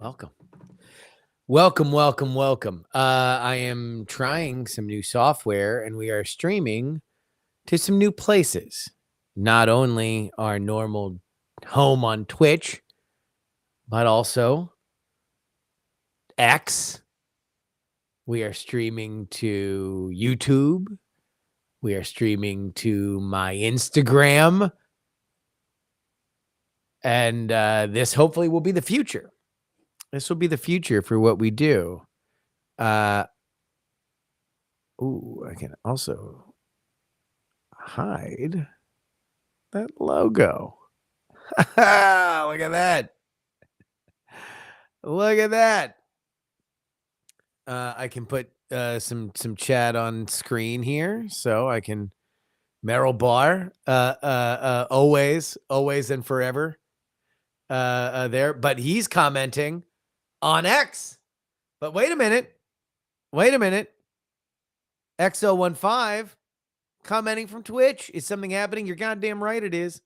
Welcome. Welcome. I am trying some new software and we are streaming to some new places. Not only our normal home on Twitch, but also X. We are streaming to YouTube. We are streaming to my Instagram. And this hopefully will be the future. This will be the future for what we do. I can also hide that logo. Look at that. Look at that. I can put some chat on screen here, so I can Merrill Bar, always and forever there. But he's commenting on X. But wait a minute. X015 commenting from Twitch. Is something happening? You're goddamn right it is.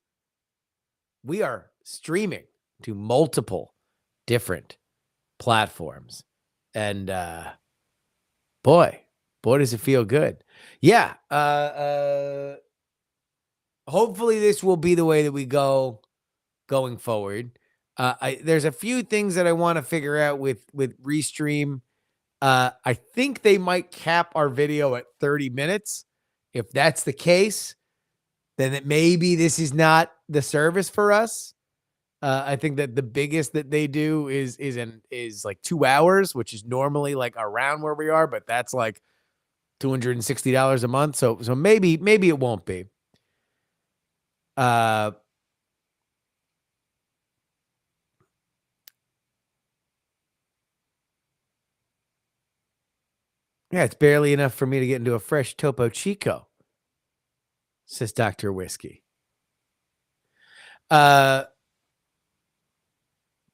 We are streaming to multiple different platforms. And boy, does it feel good. Yeah. Hopefully this will be the way that we go going forward. There's a few things that I want to figure out with Restream. I think they might cap our video at 30 minutes. If that's the case, then maybe this is not the service for us. I think that the biggest that they do is like 2 hours, which is normally like around where we are, but that's like $260 a month. So maybe it won't be. Yeah, it's barely enough for me to get into a fresh Topo Chico, says Dr. Whiskey. But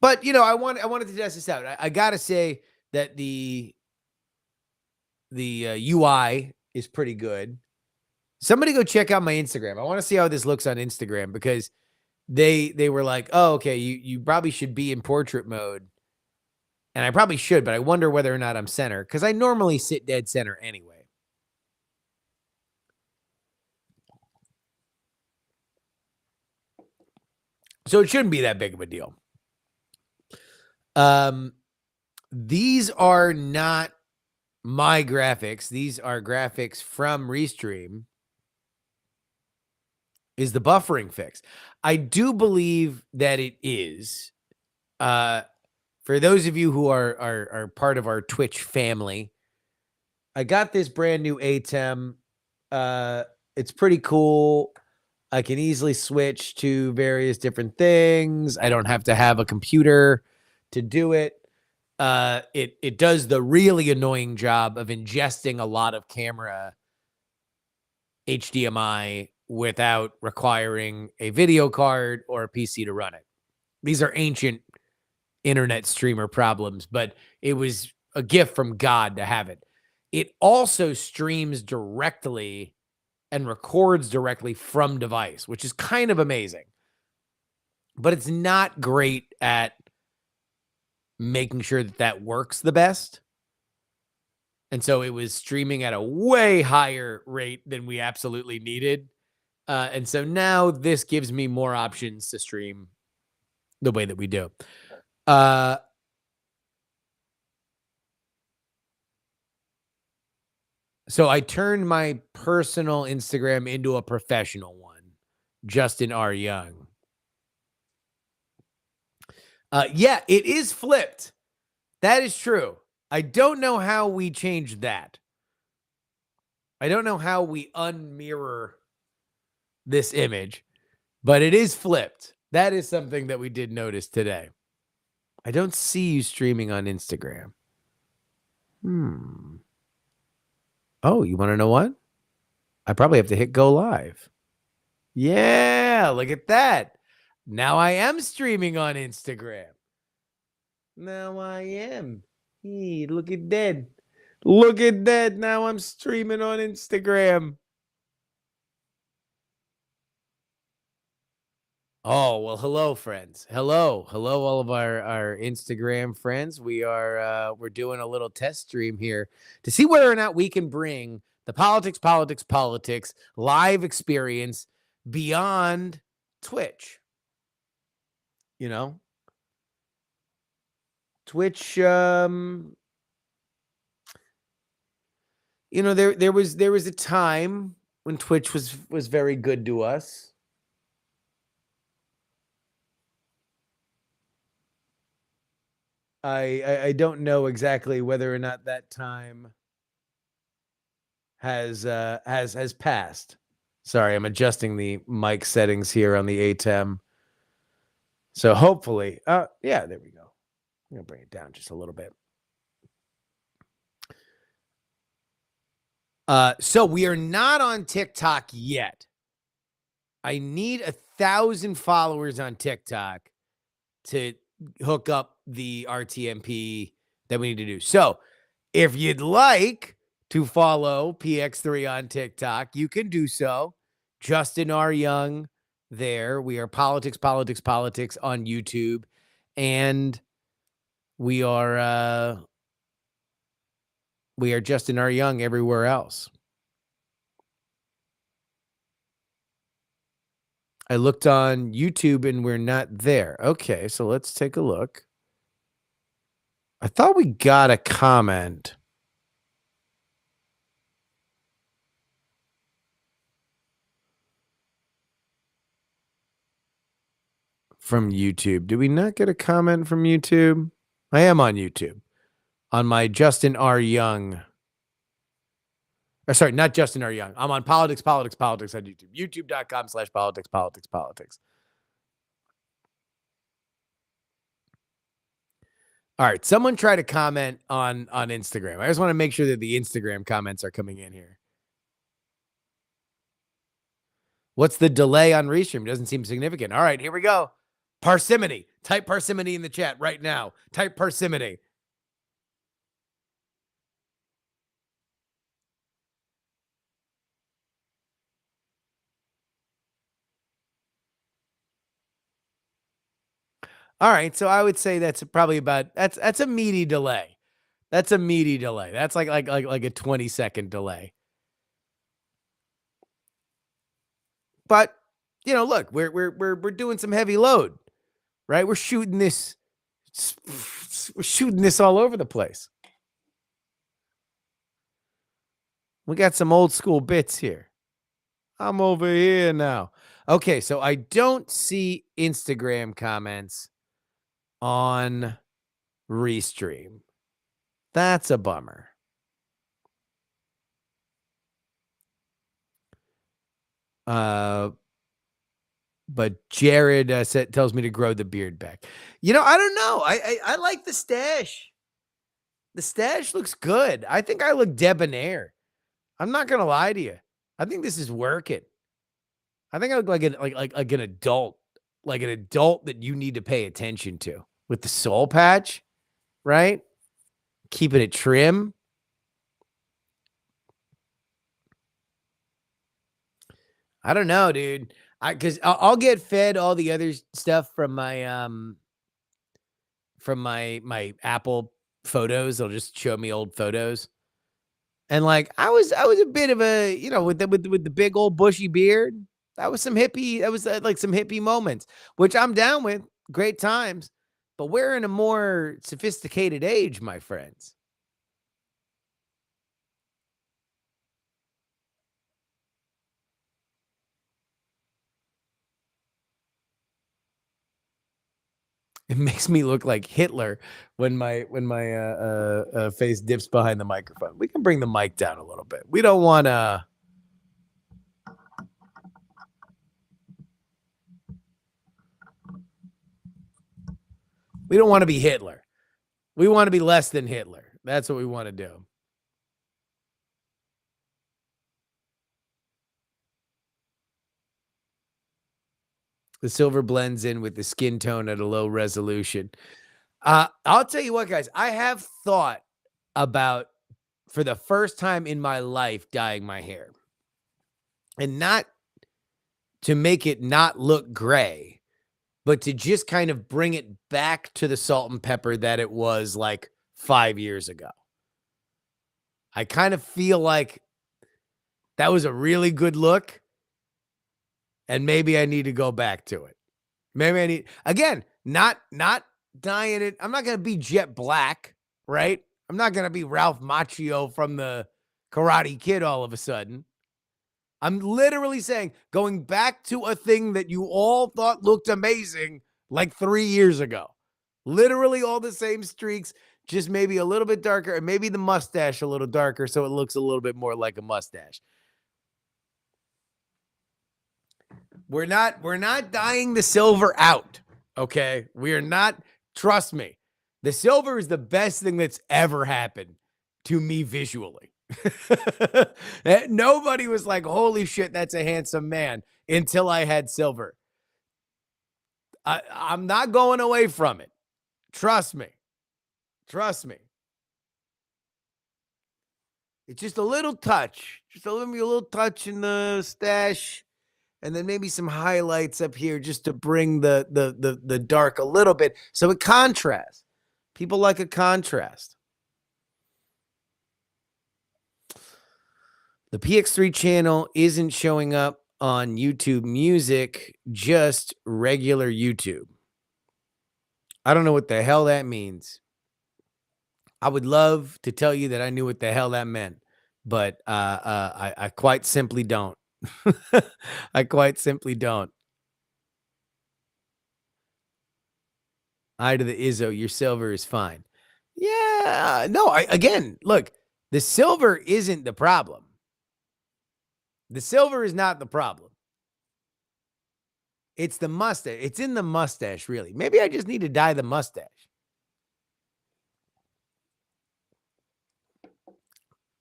I wanted to test this out. I gotta say that the UI is pretty good. Somebody go check out my Instagram. I want to see how this looks on Instagram because they were like, oh, okay, you probably should be in portrait mode. And I probably should, but I wonder whether or not I'm center because I normally sit dead center anyway. So it shouldn't be that big of a deal. These are not my graphics. These are graphics from Restream. Is the buffering fix? I do believe that it is. For those of you who are part of our Twitch family, I got this brand new ATEM. It's pretty cool. I can easily switch to various different things. I don't have to have a computer to do it. It does the really annoying job of ingesting a lot of camera HDMI without requiring a video card or a PC to run it. These are ancient internet streamer problems, but it was a gift from God to have it. It also streams directly and records directly from device, which is kind of amazing. But it's not great at making sure that works the best. And so it was streaming at a way higher rate than we absolutely needed. And so now this gives me more options to stream the way that we do. So I turned my personal Instagram into a professional one, Justin R. Young. Yeah, it is flipped. That is true. I don't know how we changed that. I don't know how we unmirror this image, but it is flipped. That is something that we did notice today. I don't see you streaming on Instagram. Oh, you want to know what? I probably have to hit go live. Yeah, look at that. Now I am streaming on Instagram. Now I am. Hey, look at that. Look at that. Now I'm streaming on Instagram. Oh, well, hello, friends. Hello. Hello, all of our Instagram friends. We're doing a little test stream here to see whether or not we can bring the politics live experience beyond Twitch. You know? Twitch, there was a time when Twitch was very good to us. I don't know exactly whether or not that time has passed. Sorry, I'm adjusting the mic settings here on the ATEM. So hopefully, yeah, there we go. I'm gonna bring it down just a little bit. So we are not on TikTok yet. I need 1,000 followers on TikTok to hook up the RTMP that we need to do. So if you'd like to follow PX3 on TikTok, you can do so. Justin R. Young there. We are politics on YouTube. And we are Justin R. Young everywhere else. I looked on YouTube and we're not there. Okay, so let's take a look. I thought we got a comment. From YouTube. Did we not get a comment from YouTube? I am on YouTube. On my Justin R. Young. Sorry, not Justin R. Young. I'm on politics on YouTube. YouTube.com/politics. All right. Someone try to comment on Instagram. I just want to make sure that the Instagram comments are coming in here. What's the delay on Restream? Doesn't seem significant. All right, here we go. Parsimony. Type parsimony in the chat right now. Type parsimony. All right, so I would say that's probably about that's a meaty delay. That's a meaty delay. That's like a 20-second delay. But look, we're doing some heavy load, right? We're shooting this all over the place. We got some old school bits here. I'm over here now. Okay, so I don't see Instagram comments on Restream. That's a bummer. But Jared tells me to grow the beard back. I don't know. I like the stash. The stash looks good. I think I look debonair. I'm not gonna lie to you. I think this is working. I think I look like an adult, like an adult that you need to pay attention to with the soul patch, right? Keeping it trim. I don't know, dude. Because I'll get fed all the other stuff from my Apple photos. They'll just show me old photos. And like I was a bit of a, with the big old bushy beard. That was some like some hippie moments, which I'm down with. Great times. But we're in a more sophisticated age, my friends. It makes me look like Hitler when my face dips behind the microphone. We can bring the mic down a little bit. We don't want to. We don't want to be Hitler. We want to be less than Hitler. That's what we want to do. The silver blends in with the skin tone at a low resolution. I'll tell you what, guys. I have thought about, for the first time in my life, dyeing my hair. And not to make it not look gray, but to just kind of bring it back to the salt and pepper that it was like 5 years ago. I kind of feel like that was a really good look, and maybe I need to go back to it. Maybe I need again, not dyeing it. I'm not gonna be Jet Black, right? I'm not gonna be Ralph Macchio from the Karate Kid all of a sudden. I'm literally saying going back to a thing that you all thought looked amazing like 3 years ago. Literally all the same streaks, just maybe a little bit darker, and maybe the mustache a little darker so it looks a little bit more like a mustache. We're not dyeing the silver out, okay? We are not, trust me. The silver is the best thing that's ever happened to me visually. Nobody was like, "Holy shit, that's a handsome man," until I had silver. I'm not going away from it. Trust me. Trust me. It's just a little touch. Just a little touch in the stash. And then maybe some highlights up here just to bring the dark a little bit so it contrasts. People like a contrast. The PX3 channel isn't showing up on YouTube Music, just regular YouTube. I don't know what the hell that means. I would love to tell you that I knew what the hell that meant, but I quite simply don't. I quite simply don't. Eye to the Izzo, your silver is fine. Yeah, no, again, look, the silver isn't the problem. The silver is not the problem. It's the mustache. It's in the mustache, really. Maybe I just need to dye the mustache.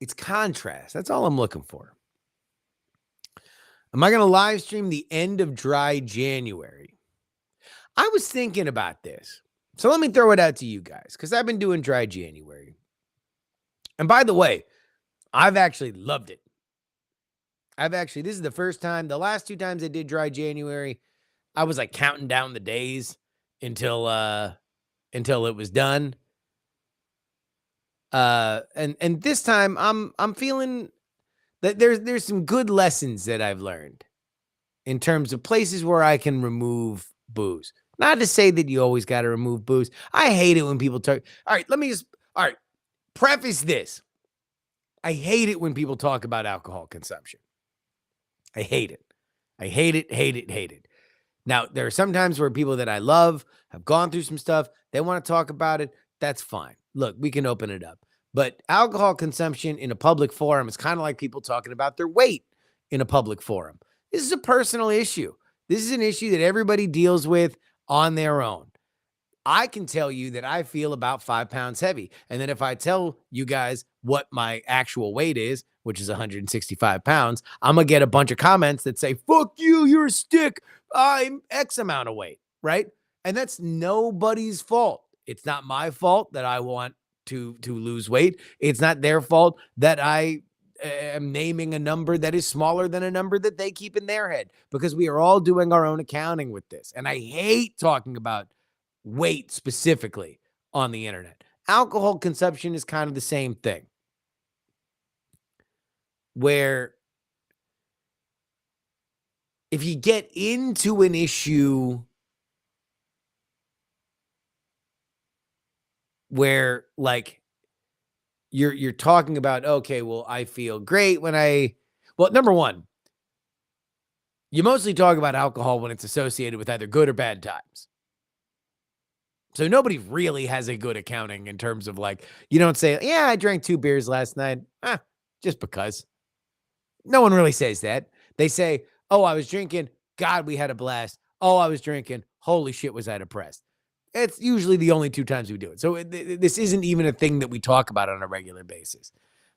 It's contrast. That's all I'm looking for. Am I going to live stream the end of dry January? I was thinking about this. So let me throw it out to you guys because I've been doing dry January. And by the way, I've actually loved it. This is the first time, the last 2 times I did dry January, I was like counting down the days until it was done. And this time I'm feeling that there's some good lessons that I've learned in terms of places where I can remove booze. Not to say that you always got to remove booze. I hate it when people talk. All right, preface this. I hate it when people talk about alcohol consumption. I hate it. I hate it. Now, there are some times where people that I love have gone through some stuff. They want to talk about it. That's fine. Look, we can open it up. But alcohol consumption in a public forum is kind of like people talking about their weight in a public forum. This is a personal issue. This is an issue that everybody deals with on their own. I can tell you that I feel about 5 pounds heavy. And then if I tell you guys what my actual weight is, which is 165 pounds, I'm going to get a bunch of comments that say, "Fuck you, you're a stick. I'm X amount of weight," right? And that's nobody's fault. It's not my fault that I want to lose weight. It's not their fault that I am naming a number that is smaller than a number that they keep in their head, because we are all doing our own accounting with this. And I hate talking about weight specifically on the internet. Alcohol consumption is kind of the same thing, where if you get into an issue where like you're talking about, okay, well, I feel great when well, number one, you mostly talk about alcohol when it's associated with either good or bad times. So nobody really has a good accounting in terms of like, you don't say, "Yeah, I drank 2 beers last night." Just because. No one really says that. They say, "Oh, I was drinking. God, we had a blast. Oh, I was drinking. Holy shit, was I depressed." It's usually the only 2 times we do it. So this isn't even a thing that we talk about on a regular basis.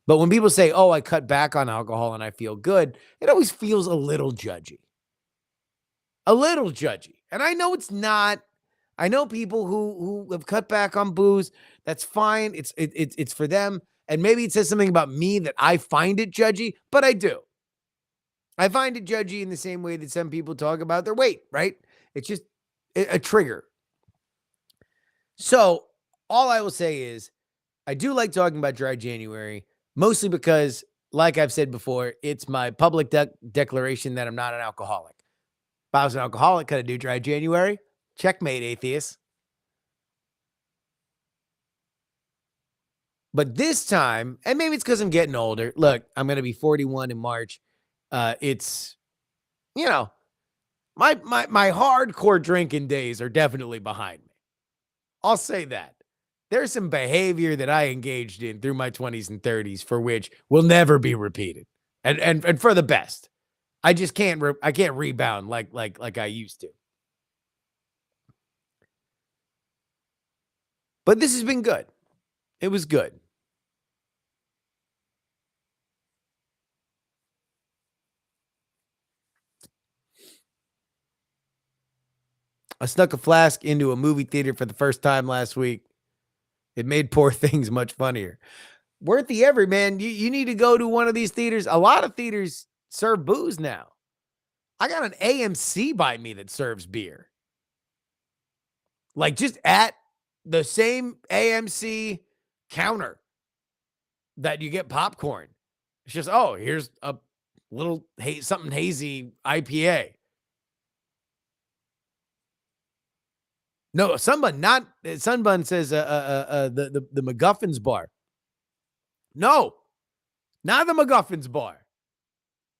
But when people say, "Oh, I cut back on alcohol and I feel good," it always feels a little judgy. A little judgy. And I know it's not. I know people who have cut back on booze. That's fine. It's for them. And maybe it says something about me that I find it judgy, but I do. I find it judgy in the same way that some people talk about their weight, right? It's just, a trigger. So all I will say is I do like talking about dry January, mostly because, like I've said before, it's my public declaration that I'm not an alcoholic. If I was an alcoholic, could I do dry January? Checkmate, atheist. But this time, and maybe it's because I'm getting older. Look, I'm going to be 41 in March. It's, you know, my hardcore drinking days are definitely behind me. I'll say that. There's some behavior that I engaged in through my 20s and 30s for which will never be repeated, and for the best. I just I can't rebound like I used to. But this has been good. It was good. I snuck a flask into a movie theater for the first time last week. It made poor things much funnier. Worth the every, man. You need to go to one of these theaters. A lot of theaters serve booze now. I got an AMC by me that serves beer. Like just at the same AMC counter that you get popcorn. It's just, oh, here's a little something hazy IPA. No, Sunbun, not Sunbun says the McGuffin's bar. No, not the McGuffin's bar.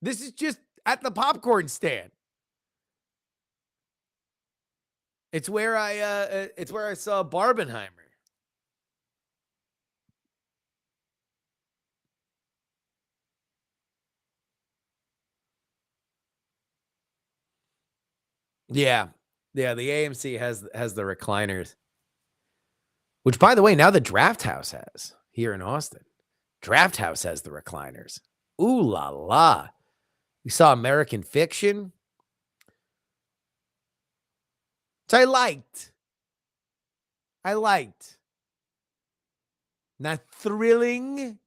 This is just at the popcorn stand. It's where I saw Barbenheimer. Yeah. Yeah, the AMC has the recliners. Which, by the way, now the Draft House has here in Austin. Draft House has the recliners. Ooh la la. We saw American Fiction. Which I liked. Not thrilling,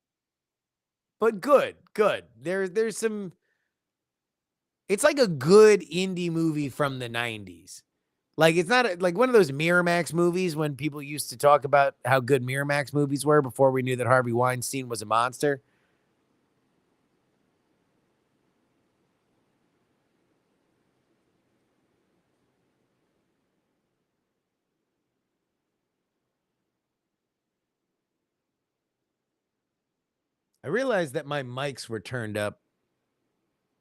but good. There's some. It's like a good indie movie from the 90s. Like, it's not like one of those Miramax movies when people used to talk about how good Miramax movies were before we knew that Harvey Weinstein was a monster. I realized that my mics were turned up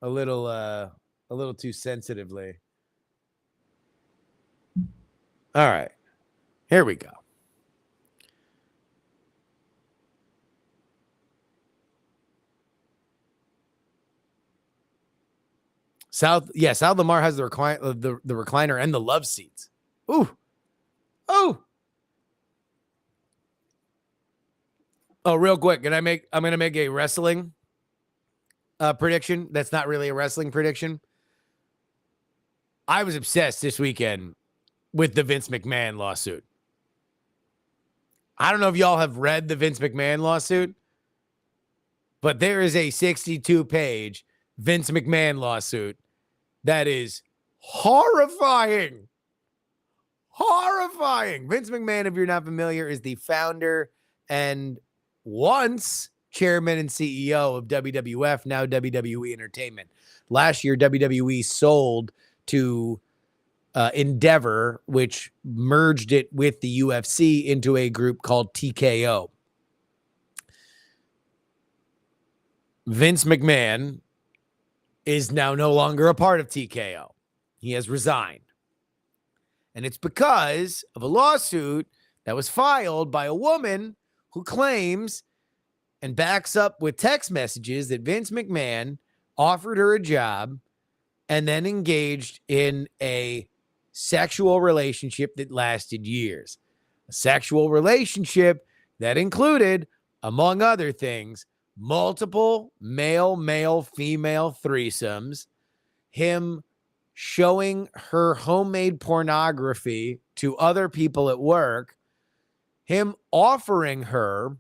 a little too sensitively. All right. Here we go. South Lamar has the recliner and the love seats. Ooh. Oh. Oh, real quick. I'm going to make a wrestling prediction. That's not really a wrestling prediction. I was obsessed this weekend with the Vince McMahon lawsuit. I don't know if y'all have read the Vince McMahon lawsuit, but there is a 62-page Vince McMahon lawsuit that is horrifying. Horrifying. Vince McMahon, if you're not familiar, is the founder and once chairman and CEO of WWF, now WWE Entertainment. Last year, WWE sold to Endeavor, which merged it with the UFC into a group called TKO. Vince McMahon is now no longer a part of TKO. He has resigned. And it's because of a lawsuit that was filed by a woman who claims and backs up with text messages that Vince McMahon offered her a job and then engaged in a sexual relationship that lasted years. A sexual relationship that included, among other things, multiple male, female threesomes, him showing her homemade pornography to other people at work, him offering her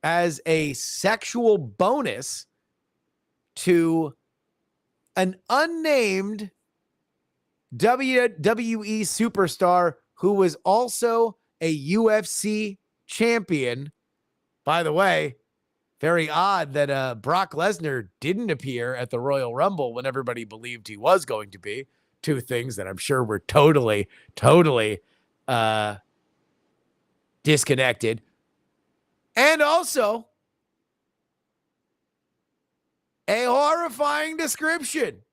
as a sexual bonus to an unnamed WWE superstar who was also a UFC champion. By the way, very odd that Brock Lesnar didn't appear at the Royal Rumble when everybody believed he was going to be. Two things that I'm sure were totally disconnected. And also a horrifying description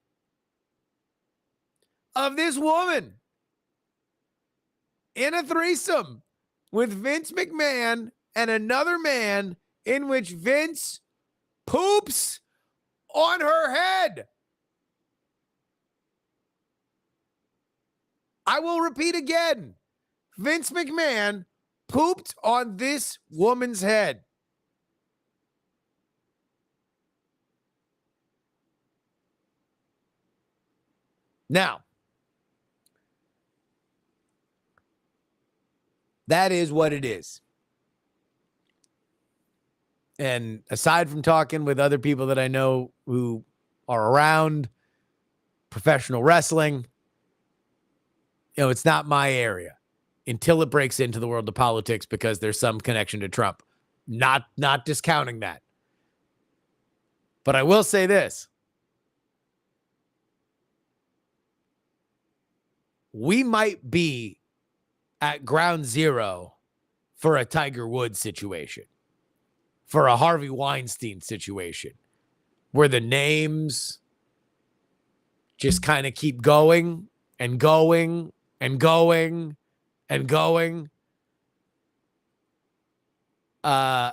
of this woman in a threesome with Vince McMahon and another man in which Vince poops on her head. I will repeat again. Vince McMahon pooped on this woman's head. Now, that is what it is. And aside from talking with other people that I know who are around professional wrestling, it's not my area until it breaks into the world of politics because there's some connection to Trump. Not discounting that. But I will say this. We might be at ground zero for a Tiger Woods situation, for a Harvey Weinstein situation, where the names just kind of keep going and going and going and going. I'm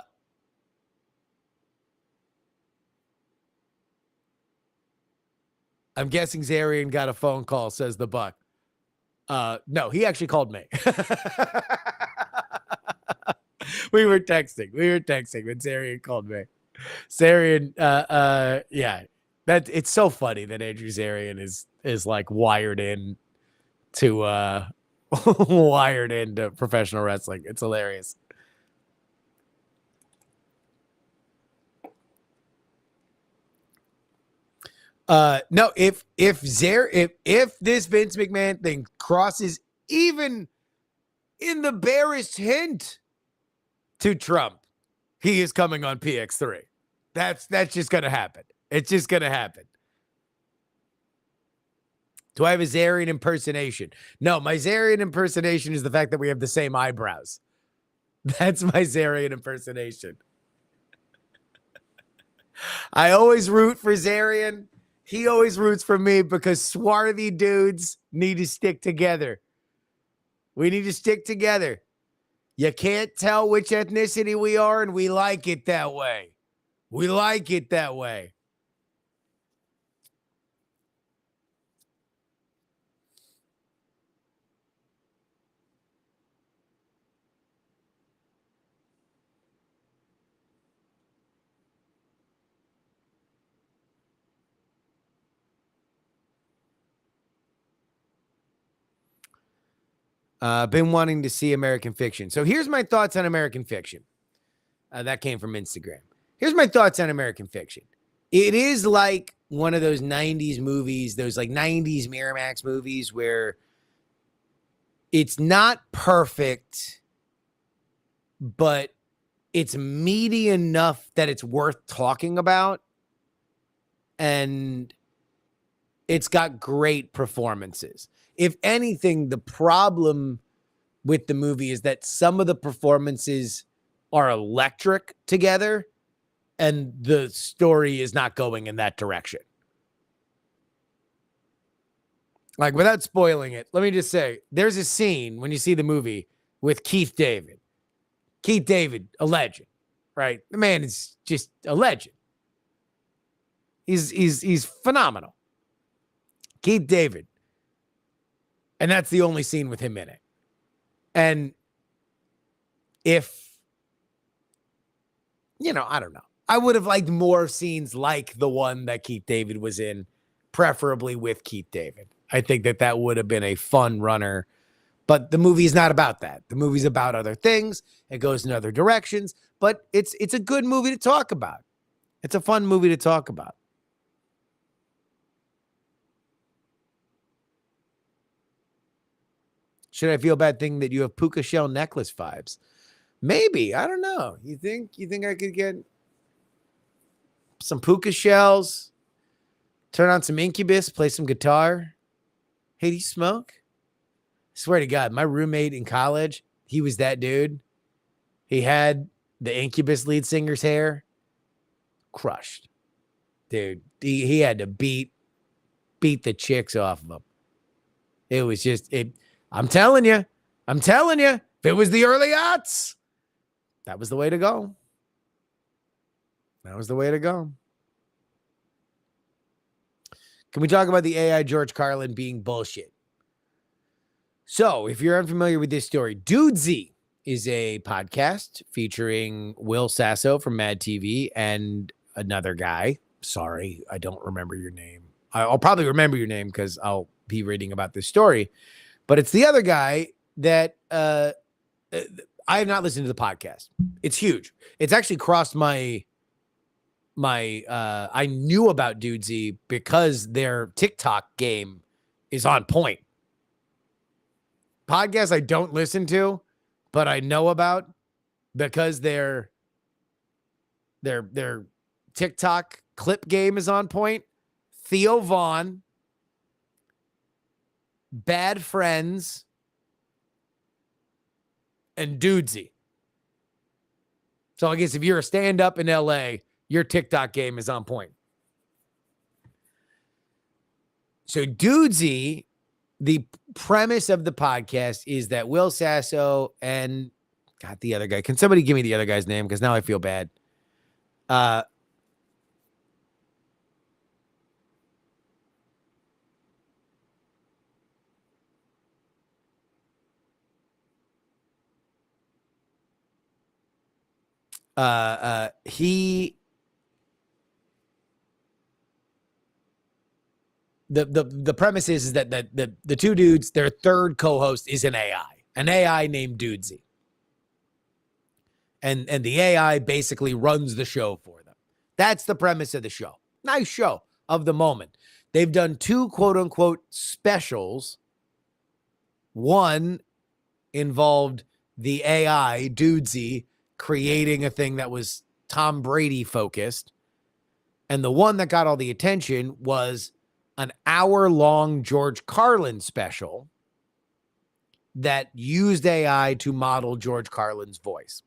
guessing Zarian got a phone call, says the Buck. No, he actually called me. We were texting when Zarian called me. Zarian, yeah, it's so funny that Andrew Zarian is like wired in to wired into professional wrestling. It's hilarious. No, if this Vince McMahon thing crosses even in the barest hint to Trump, he is coming on PX3. That's just gonna happen. It's just gonna happen. Do I have a Zarian impersonation? No, my Zarian impersonation is the fact that we have the same eyebrows. That's my Zarian impersonation. I always root for Zarian. He always roots for me because swarthy dudes need to stick together. We need to stick together. You can't tell which ethnicity we are, and we like it that way. We like it that way. Been wanting to see American Fiction. So here's my thoughts on American Fiction. That came from Instagram. Here's my thoughts on American Fiction. It is like one of those 90s movies, those like 90s Miramax movies where it's not perfect, but it's meaty enough that it's worth talking about. And it's got great performances. If anything, the problem with the movie is that some of the performances are electric together and the story is not going in that direction. Like, without spoiling it, let me just say, there's a scene when you see the movie with Keith David. Keith David, a legend, right? The man is just a legend. He's phenomenal. Keith David. And that's the only scene with him in it. And if, I don't know. I would have liked more scenes like the one that Keith David was in, preferably with Keith David. I think that would have been a fun runner. But the movie is not about that. The movie's about other things. It goes in other directions. But it's a good movie to talk about. It's a fun movie to talk about. Should I feel bad thinking that you have puka shell necklace vibes? Maybe. I don't know. You think I could get some puka shells, turn on some Incubus, play some guitar? Hey, do you smoke? I swear to God, my roommate in college, he was that dude. He had the Incubus lead singer's hair. Crushed. Dude, he had to beat the chicks off of him. It was just, I'm telling you, if it was the early aughts, that was the way to go. That was the way to go. Can we talk about the AI George Carlin being bullshit? So, if you're unfamiliar with this story, Dudesy is a podcast featuring Will Sasso from Mad TV and another guy. Sorry, I don't remember your name. I'll probably remember your name because I'll be reading about this story. But it's the other guy that I have not listened to the podcast. It's huge. It's actually crossed my I knew about Dudesy because their TikTok game is on point. Podcasts I don't listen to, but I know about because their TikTok clip game is on point. Theo Vaughn, Bad Friends, and Dudesy. So I guess if you're a stand-up in LA, your TikTok game is on point. So Dudesy, the premise of the podcast is that Will Sasso and the other guy. Can somebody give me the other guy's name? Because now I feel bad. The premise is that the two dudes, their third co-host is an AI named Dudesy. And the AI basically runs the show for them. That's the premise of the show. Nice show of the moment. They've done 2 quote unquote specials. One involved the AI Dudesy creating a thing that was Tom Brady focused. And the one that got all the attention was an hour-long George Carlin special that used AI to model George Carlin's voice.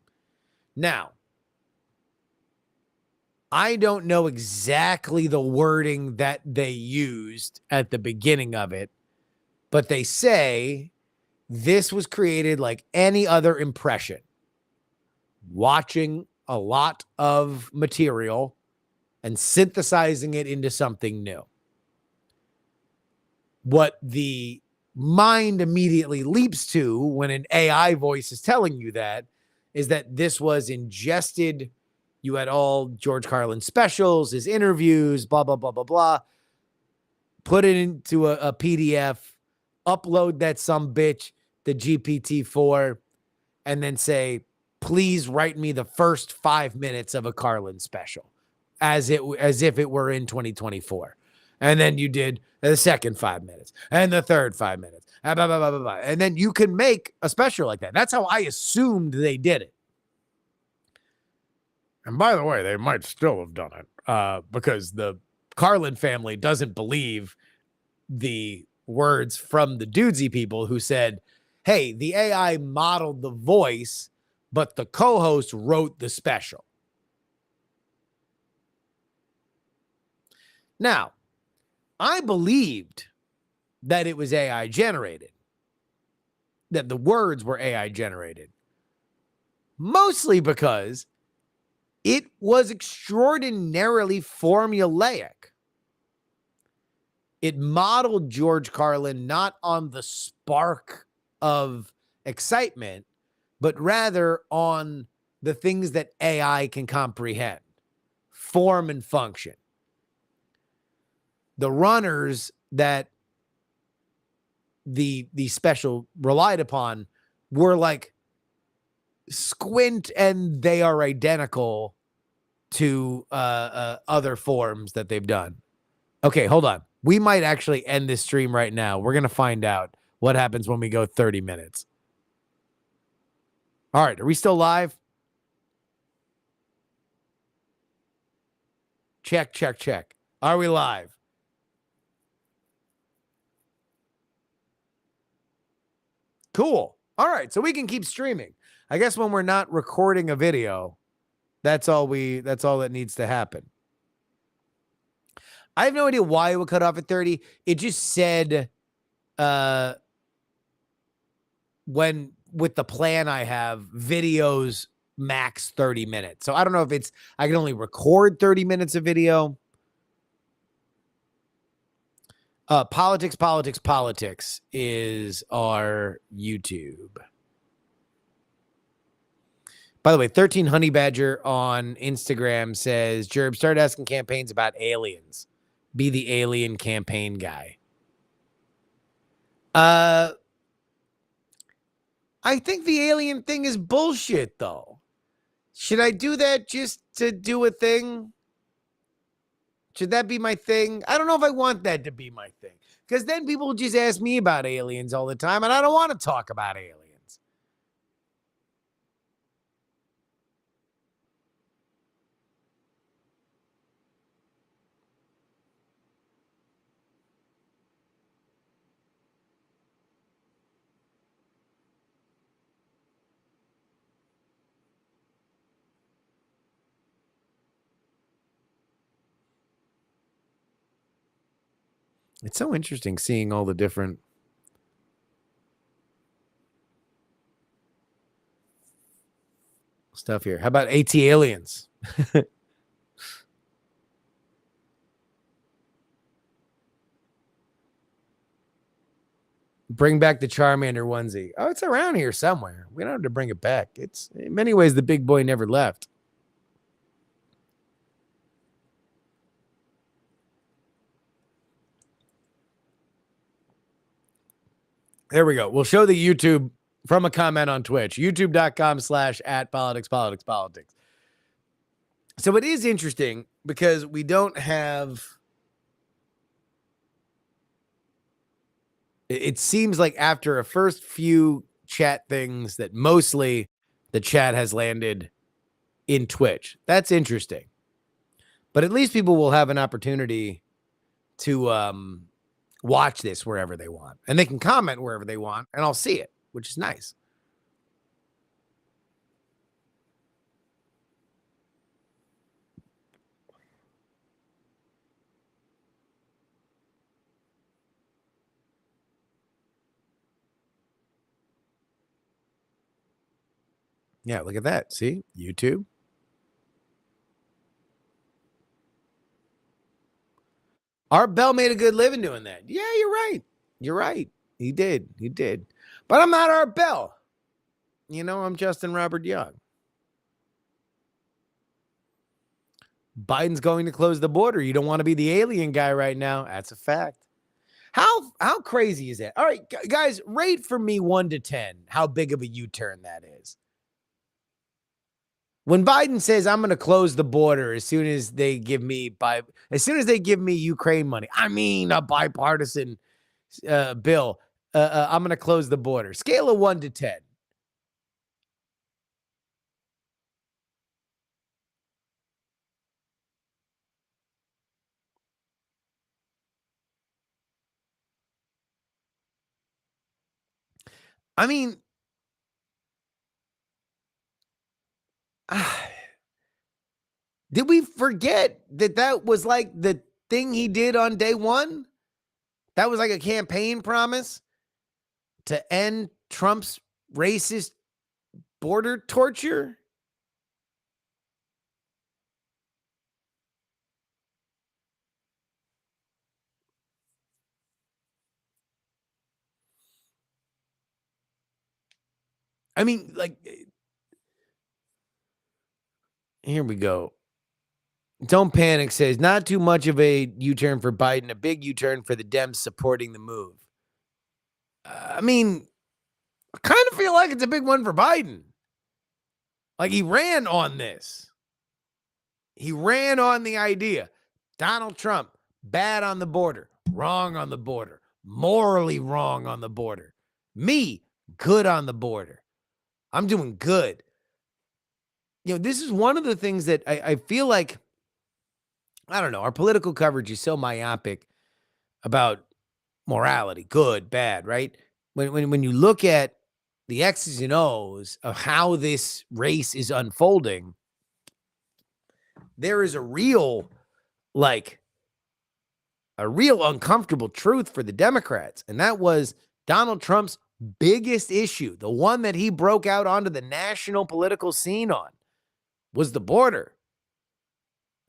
Now, I don't know exactly the wording that they used at the beginning of it, but they say this was created like any other impression. Watching a lot of material and synthesizing it into something new. What the mind immediately leaps to when an AI voice is telling you that is that this was ingested. You had all George Carlin specials, his interviews, blah, blah, blah, blah, blah. Put it into a PDF, upload that some bitch, the GPT-4, and then say, please write me the first 5 minutes of a Carlin special as if it were in 2024. And then you did the second 5 minutes and the third 5 minutes. Blah, blah, blah, blah, blah. And then you can make a special like that. That's how I assumed they did it. And by the way, they might still have done it because the Carlin family doesn't believe the words from the Dudesy people who said, hey, the AI modeled the voice, but the co-host wrote the special. Now, I believed that it was AI generated, that the words were AI generated, mostly because it was extraordinarily formulaic. It modeled George Carlin not on the spark of excitement, but rather on the things that AI can comprehend, form and function. The runners that the special relied upon were like squint and they are identical to other forms that they've done. Okay, hold on. We might actually end this stream right now. We're going to find out what happens when we go 30 minutes. All right, are we still live? Check, check, check. Are we live? Cool. All right, so we can keep streaming. I guess when we're not recording a video, that's all that needs to happen. I have no idea why it would cut off at 30. It just said when with the plan I have, videos max 30 minutes. So I don't know if it's I can only record 30 minutes of video. Politics is our YouTube. By the way, 13 Honey Badger on Instagram says, Jerb, start asking campaigns about aliens. Be the alien campaign guy. I think the alien thing is bullshit, though. Should I do that just to do a thing? Should that be my thing? I don't know if I want that to be my thing. Because then people just ask me about aliens all the time, and I don't want to talk about aliens. It's so interesting seeing all the different stuff here. How about AT aliens? Bring back the Charmander onesie. Oh, it's around here somewhere. We don't have to bring it back. It's in many ways the big boy never left. There we go. We'll show the YouTube from a comment on Twitch. YouTube.com/@politics. So it is interesting because we don't have. It seems like after a first few chat things that mostly the chat has landed in Twitch. That's interesting. But at least people will have an opportunity to watch this wherever they want. And they can comment wherever they want, and I'll see it, which is nice. Yeah, look at that. See? YouTube. Art Bell made a good living doing that. Yeah, you're right. You're right. He did. He did. But I'm not Art Bell. You know, I'm Justin Robert Young. Biden's going to close the border. You don't want to be the alien guy right now. That's a fact. How crazy is that? All right, guys, rate for me 1 to 10 how big of a U-turn that is. When Biden says I'm going to close the border as soon as they give me Ukraine money, I mean a bipartisan bill, I'm going to close the border. Scale of 1 to 10. I mean, did we forget that was like the thing he did on day one? That was like a campaign promise to end Trump's racist border torture. I mean, like, here we go. Don't Panic says, not too much of a U-turn for Biden, a big U-turn for the Dems supporting the move. I mean, I kind of feel like it's a big one for Biden. Like, he ran on this. He ran on the idea. Donald Trump, bad on the border, wrong on the border, morally wrong on the border. Me, good on the border. I'm doing good. This is one of the things that I feel like, I don't know, our political coverage is so myopic about morality, good, bad, right? When you look at the X's and O's of how this race is unfolding, there is like a real uncomfortable truth for the Democrats. And that was Donald Trump's biggest issue, the one that he broke out onto the national political scene on, was the border.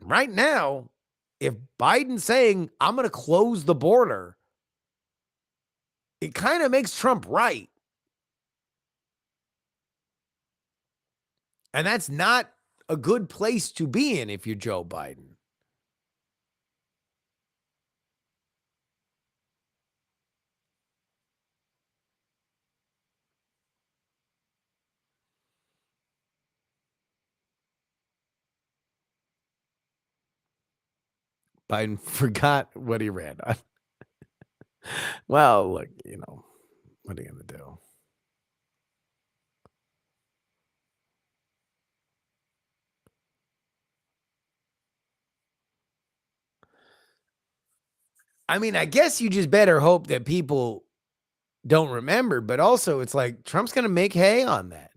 Right now, if Biden's saying, I'm going to close the border, it kind of makes Trump right. And that's not a good place to be in if you're Joe Biden. Biden forgot what he ran on. Well, look, what are you going to do? I mean, I guess you just better hope that people don't remember, but also it's like Trump's going to make hay on that.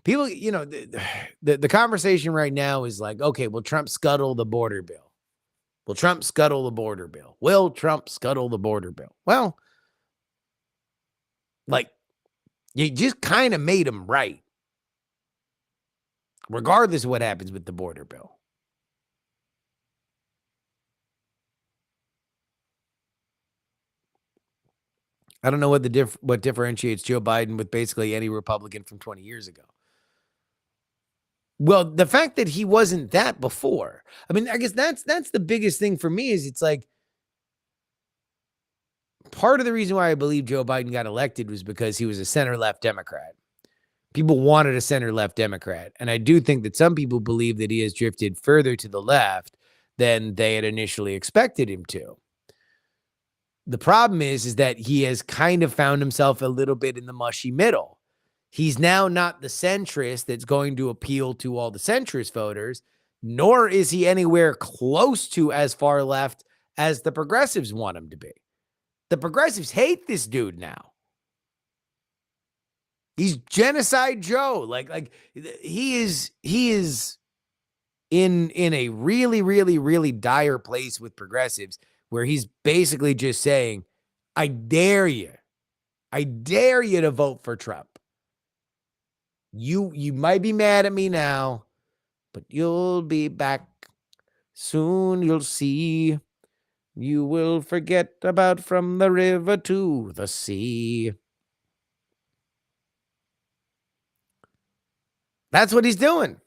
People, the conversation right now is like, okay, will Trump scuttle the border bill? Will Trump scuttle the border bill? Will Trump scuttle the border bill? Well, like, you just kind of made him right, regardless of what happens with the border bill. I don't know what differentiates Joe Biden with basically any Republican from 20 years ago. Well, the fact that he wasn't that before. I mean, I guess that's the biggest thing for me is it's like part of the reason why I believe Joe Biden got elected was because he was a center left Democrat. People wanted a center left Democrat. And I do think that some people believe that he has drifted further to the left than they had initially expected him to. The problem is that he has kind of found himself a little bit in the mushy middle. He's now not the centrist that's going to appeal to all the centrist voters, nor is he anywhere close to as far left as the progressives want him to be. The progressives hate this dude now. He's genocide Joe. Like he is in a really, really, really dire place with progressives where he's basically just saying, I dare you to vote for Trump. You might be mad at me now, but you'll be back soon. You'll see. You will forget about from the river to the sea. That's what he's doing.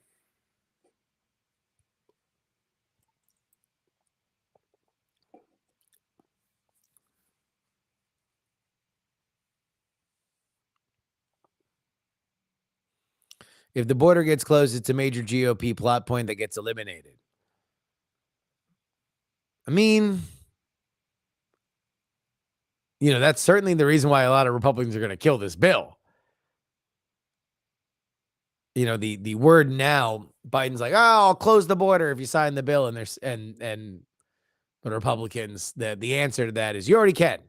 If the border gets closed, it's a major GOP plot point that gets eliminated. I mean, that's certainly the reason why a lot of Republicans are going to kill this bill. The word now, Biden's like, oh, I'll close the border if you sign the bill. And there's and the Republicans, the answer to that is you already can.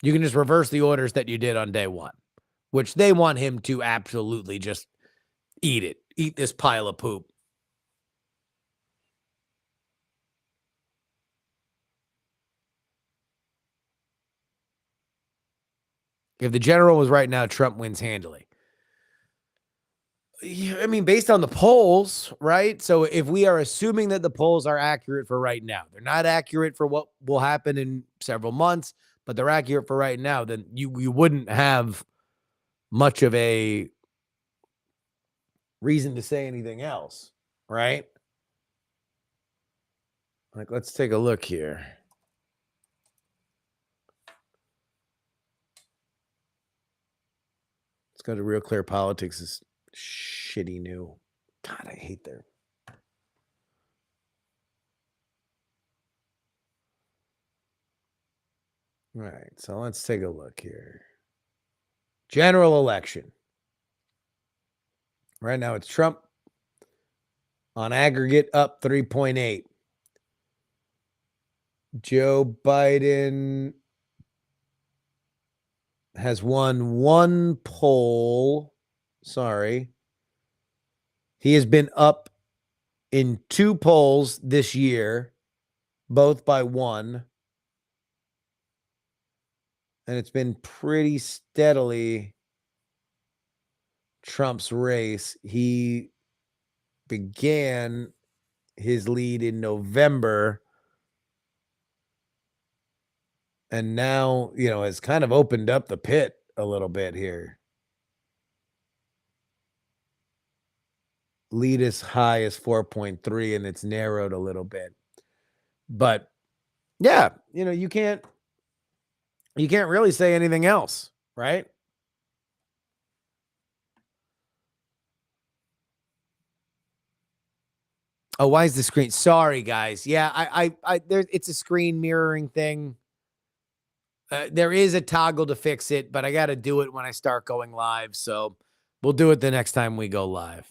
You can just reverse the orders that you did on day one, which they want him to absolutely just eat this pile of poop. If the general was right now, Trump wins handily. I mean, based on the polls, right? So if we are assuming that the polls are accurate for right now, they're not accurate for what will happen in several months, but they're accurate for right now, then you wouldn't have much of a reason to say anything else, right? Like, let's take a look here. Let's go to Real Clear Politics. Is shitty new. God, I hate their. All right, so let's take a look here. General election. Right now it's Trump on aggregate up 3.8. Joe Biden has won one poll. Sorry. He has been up in two polls this year, both by one. And it's been pretty steadily Trump's race. He began his lead in November and now, has kind of opened up the pit a little bit here. Lead as high as 4.3 and it's narrowed a little bit. But yeah, you can't really say anything else, right? Oh, why is the screen? Sorry, guys. Yeah, it's a screen mirroring thing. There is a toggle to fix it, but I got to do it when I start going live. So we'll do it the next time we go live.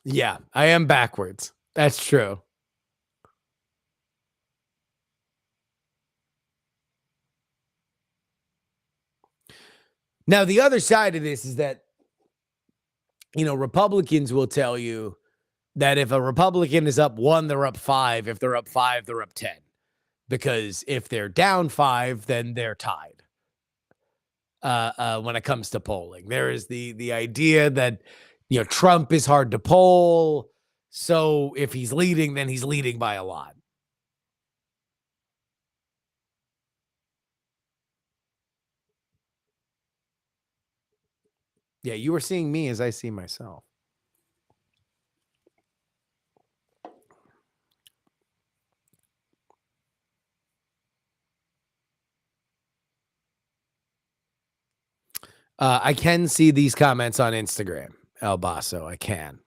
Yeah, I am backwards. That's true. Now, the other side of this is that, Republicans will tell you that if a Republican is up one, they're up five. If they're up five, they're up 10. Because if they're down five, then they're tied. When it comes to polling, there is the idea that, Trump is hard to poll. So if he's leading, then he's leading by a lot. Yeah, you were seeing me as I see myself. I can see these comments on Instagram, El Basso. I can.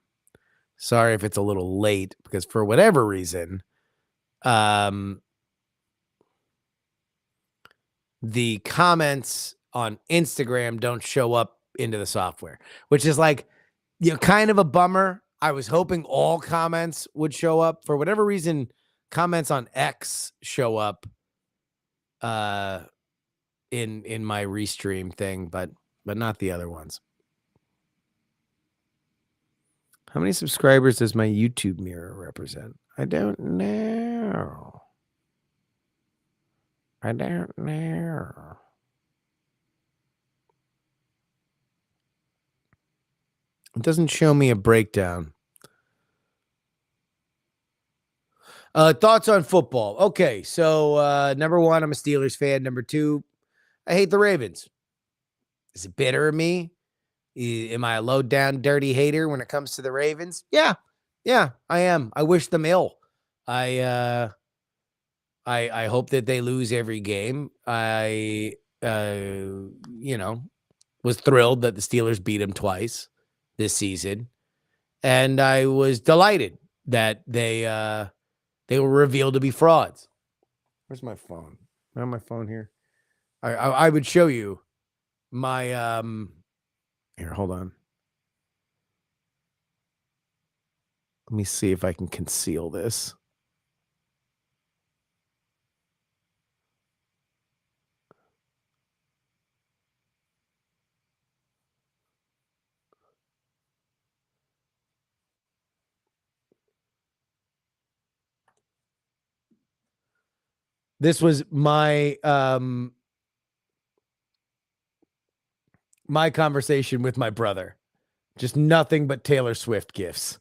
Sorry if it's a little late because for whatever reason, the comments on Instagram don't show up into the software, which is like, kind of a bummer. I was hoping all comments would show up. For whatever reason, comments on X show up in my Restream thing, but not the other ones. How many subscribers does my YouTube mirror represent? I don't know. I don't know. It doesn't show me a breakdown. Thoughts on football. Okay, so number one, I'm a Steelers fan. Number two, I hate the Ravens. Is it bitter of me? Am I a low down, dirty hater when it comes to the Ravens? Yeah, I am. I wish them ill. I hope that they lose every game. I was thrilled that the Steelers beat them twice this season, and I was delighted that they were revealed to be frauds. Where's my phone? I have my phone here. I would show you my here, hold on. Let me see if I can conceal this. This was my my conversation with my brother. Just nothing but Taylor Swift gifts.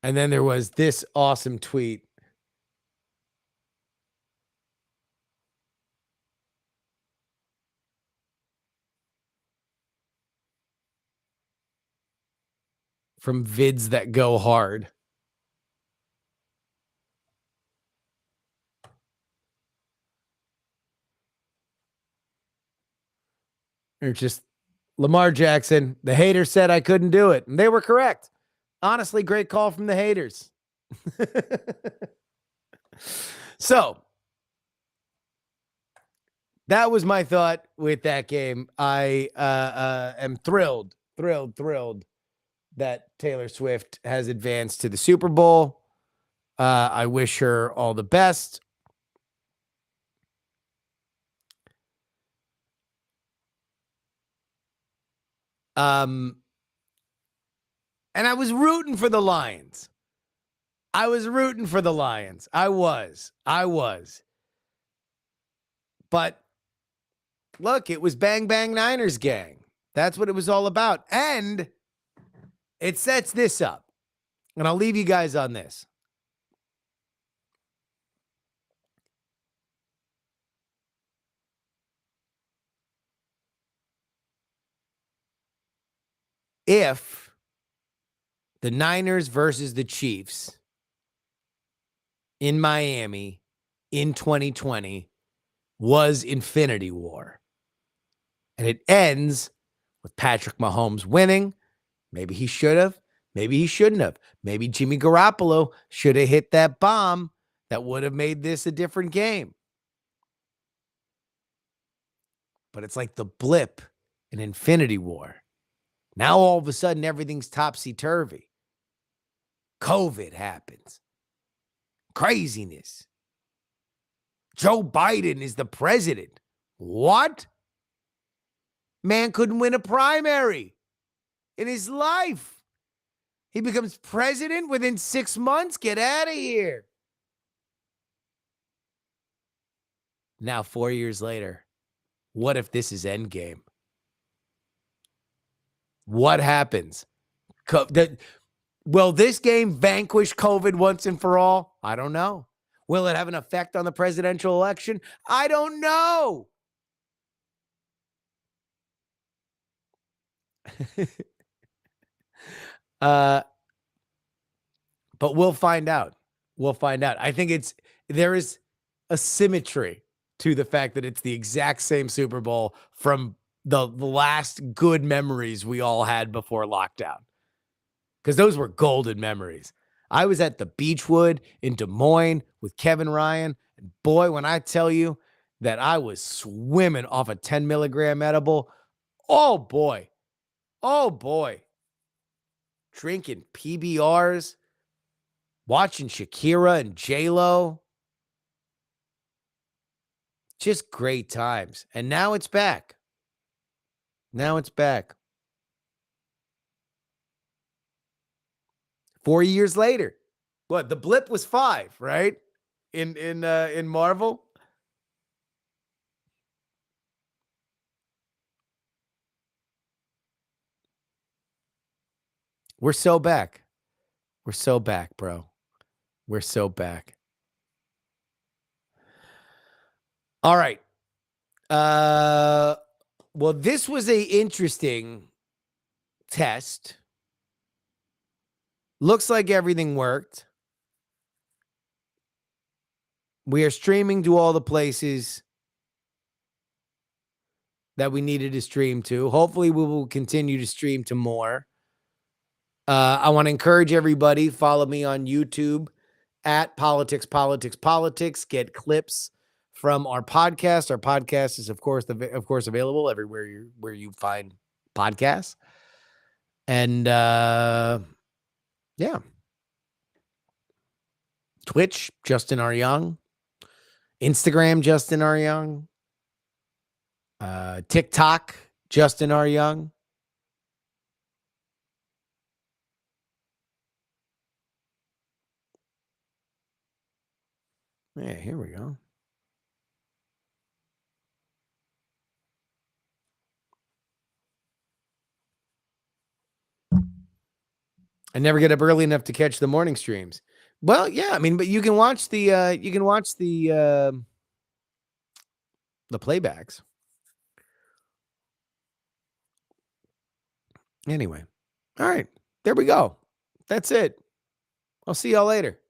And then there was this awesome tweet from Vids That Go Hard. They're just Lamar Jackson. The haters said I couldn't do it, and they were correct. Honestly, great call from the haters. So that was my thought with that game. I am thrilled that Taylor Swift has advanced to the Super Bowl. I wish her all the best. And I was rooting for the Lions. I was. But look, it was Bang Bang Niners gang. That's what it was all about. And it sets this up. And I'll leave you guys on this. If the Niners versus the Chiefs in Miami in 2020 was Infinity War, and it ends with Patrick Mahomes winning, maybe he should have, maybe he shouldn't have. Maybe Jimmy Garoppolo should have hit that bomb that would have made this a different game. But it's like the blip in Infinity War. Now all of a sudden everything's topsy-turvy. COVID happens. Craziness. Joe Biden is the president. What? Man couldn't win a primary in his life. He becomes president within 6 months? Get out of here. Now, 4 years later, what if this is Endgame? What happens? Will this game vanquish COVID once and for all? I don't know. Will it have an effect on the presidential election? I don't know. But we'll find out. I think there is a symmetry to the fact that it's the exact same Super Bowl from the last good memories we all had before lockdown. Because those were golden memories. I was at the Beechwood in Des Moines with Kevin Ryan. And boy, when I tell you that I was swimming off a 10 milligram edible, oh boy. Drinking PBRs, watching Shakira and J-Lo. Just great times. And now it's back. 4 years later. What? The blip was 5, right? In Marvel. We're so back. We're so back, bro. We're so back. All right. Well, this was a interesting test. Looks like everything worked. We are streaming to all the places that we needed to stream to. Hopefully, we will continue to stream to more. I want to encourage everybody, follow me on YouTube at Politics. Get clips from our podcast. Our podcast is, of course, available everywhere where you find podcasts. And yeah. Twitch, Justin R. Young. Instagram, Justin R. Young. TikTok, Justin R. Young. Yeah, here we go. I never get up early enough to catch the morning streams. Well, yeah, I mean, but you can watch the playbacks. Anyway. All right. There we go. That's it. I'll see y'all later.